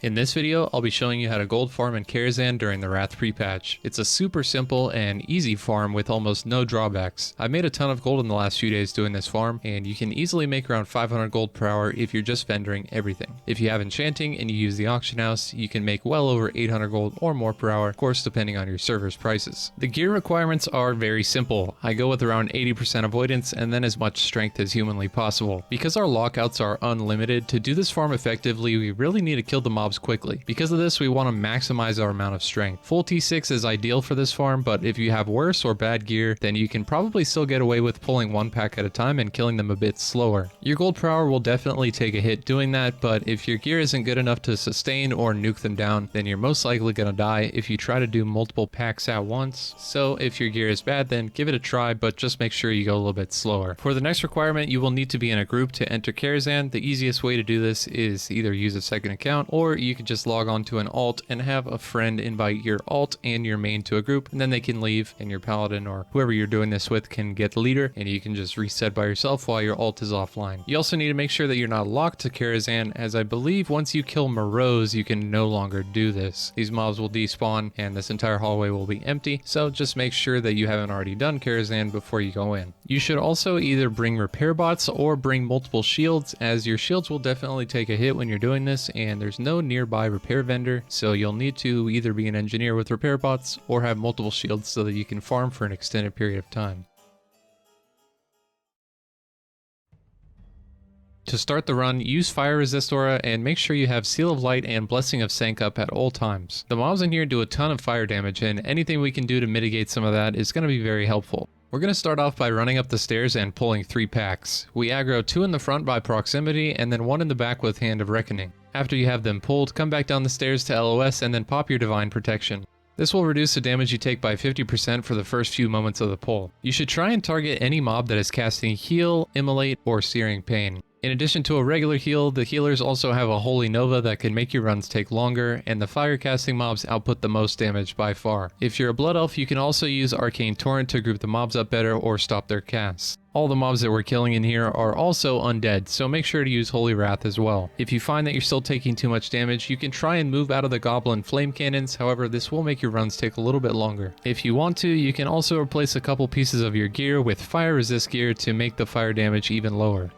In this video, I'll be showing you how to gold farm in Karazhan during the Wrath pre-patch. It's a super simple and easy farm with almost no drawbacks. I've made a ton of gold in the last few days doing this farm, and you can easily make around 500 gold per hour if you're just vendoring everything. If you have enchanting and you use the auction house, you can make well over 800 gold or more per hour, of course depending on your server's prices. The gear requirements are very simple. I go with around 80% avoidance and then as much strength as humanly possible. Because our lockouts are unlimited, to do this farm effectively, we really need to kill the mobs quickly. Because of this, we want to maximize our amount of strength. Full T6 is ideal for this farm, but if you have worse or bad gear, then you can probably still get away with pulling one pack at a time and killing them a bit slower. Your gold per hour will definitely take a hit doing that, but if your gear isn't good enough to sustain or nuke them down, then you're most likely gonna die if you try to do multiple packs at once. So if your gear is bad, then give it a try, but just make sure you go a little bit slower. For the next requirement, you will need to be in a group to enter Karazhan. The easiest way to do this is either use a second account, or you can just log on to an alt and have a friend invite your alt and your main to a group, and then they can leave and your paladin or whoever you're doing this with can get the leader, and you can just reset by yourself while your alt is offline. You also need to make sure that you're not locked to Karazhan, as I believe once you kill Morose you can no longer do this. These mobs will despawn and this entire hallway will be empty, so just make sure that you haven't already done Karazhan before you go in. You should also either bring repair bots or bring multiple shields, as your shields will definitely take a hit when you're doing this, and there's no nearby repair vendor, so you'll need to either be an engineer with repair bots or have multiple shields so that you can farm for an extended period of time. To start the run, use Fire Resist Aura and make sure you have Seal of Light and Blessing of Sank up at all times. The mobs in here do a ton of fire damage, and anything we can do to mitigate some of that is going to be very helpful. We're going to start off by running up the stairs and pulling 3 packs. We aggro 2 in the front by proximity and then 1 in the back with Hand of Reckoning. After you have them pulled, come back down the stairs to LOS and then pop your Divine Protection. This will reduce the damage you take by 50% for the first few moments of the pull. You should try and target any mob that is casting Heal, Immolate, or Searing Pain. In addition to a regular heal, the healers also have a Holy Nova that can make your runs take longer, and the fire casting mobs output the most damage by far. If you're a Blood Elf, you can also use Arcane Torrent to group the mobs up better or stop their casts. All the mobs that we're killing in here are also undead, so make sure to use Holy Wrath as well. If you find that you're still taking too much damage, you can try and move out of the Goblin Flame Cannons, however this will make your runs take a little bit longer. If you want to, you can also replace a couple pieces of your gear with Fire Resist gear to make the fire damage even lower.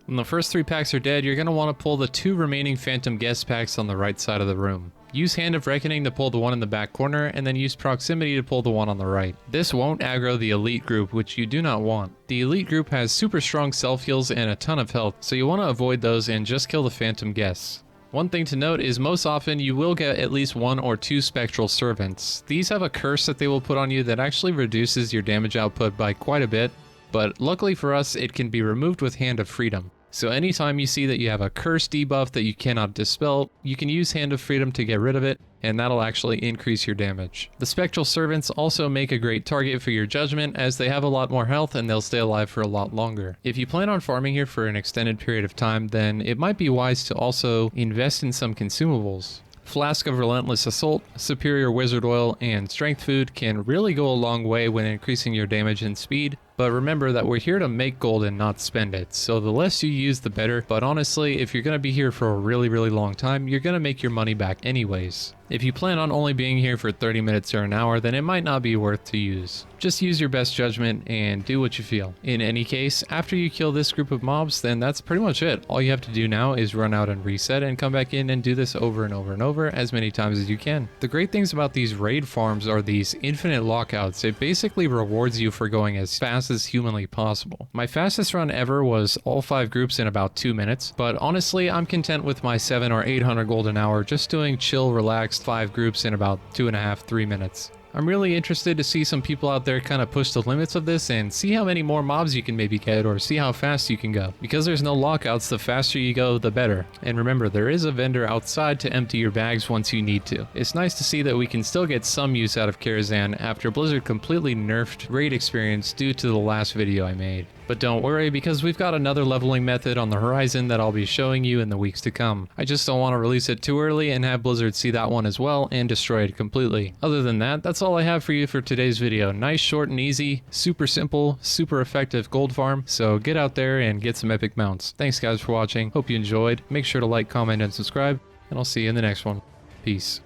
When the first 3 packs are dead, you're going to want to pull the 2 remaining Phantom Guest packs on the right side of the room. Use Hand of Reckoning to pull the one in the back corner, and then use Proximity to pull the one on the right. This won't aggro the Elite group, which you do not want. The Elite group has super strong self-heals and a ton of health, so you want to avoid those and just kill the Phantom Guests. One thing to note is most often you will get at least 1 or 2 Spectral Servants. These have a curse that they will put on you that actually reduces your damage output by quite a bit, but luckily for us it can be removed with Hand of Freedom. So anytime you see that you have a curse debuff that you cannot dispel, you can use Hand of Freedom to get rid of it, and that'll actually increase your damage. The Spectral Servants also make a great target for your Judgment, as they have a lot more health and they'll stay alive for a lot longer. If you plan on farming here for an extended period of time, then it might be wise to also invest in some consumables. Flask of Relentless Assault, Superior Wizard Oil, and Strength Food can really go a long way when increasing your damage and speed, but remember that we're here to make gold and not spend it, so the less you use the better, but honestly, if you're going to be here for a really long time, you're going to make your money back anyways. If you plan on only being here for 30 minutes or an hour, then it might not be worth to use. Just use your best judgment and do what you feel. In any case, after you kill this group of mobs, then that's pretty much it. All you have to do now is run out and reset and come back in and do this over and over and over as many times as you can. The great things about these raid farms are these infinite lockouts. It basically rewards you for going as fast as humanly possible. My fastest run ever was all 5 groups in about 2 minutes, but honestly I'm content with my 700 or 800 gold an hour just doing chill, relaxed 5 groups in about 2.5–3 minutes. I'm really interested to see some people out there kind of push the limits of this and see how many more mobs you can maybe get or see how fast you can go. Because there's no lockouts, the faster you go, the better. And remember, there is a vendor outside to empty your bags once you need to. It's nice to see that we can still get some use out of Karazhan after Blizzard completely nerfed raid experience due to the last video I made. But don't worry, because we've got another leveling method on the horizon that I'll be showing you in the weeks to come. I just don't want to release it too early and have Blizzard see that one as well and destroy it completely. Other than that, that's all I have for you for today's video. Nice, short, and easy, super simple, super effective gold farm, so get out there and get some epic mounts. Thanks guys for watching, hope you enjoyed. Make sure to like, comment, and subscribe, and I'll see you in the next one. Peace.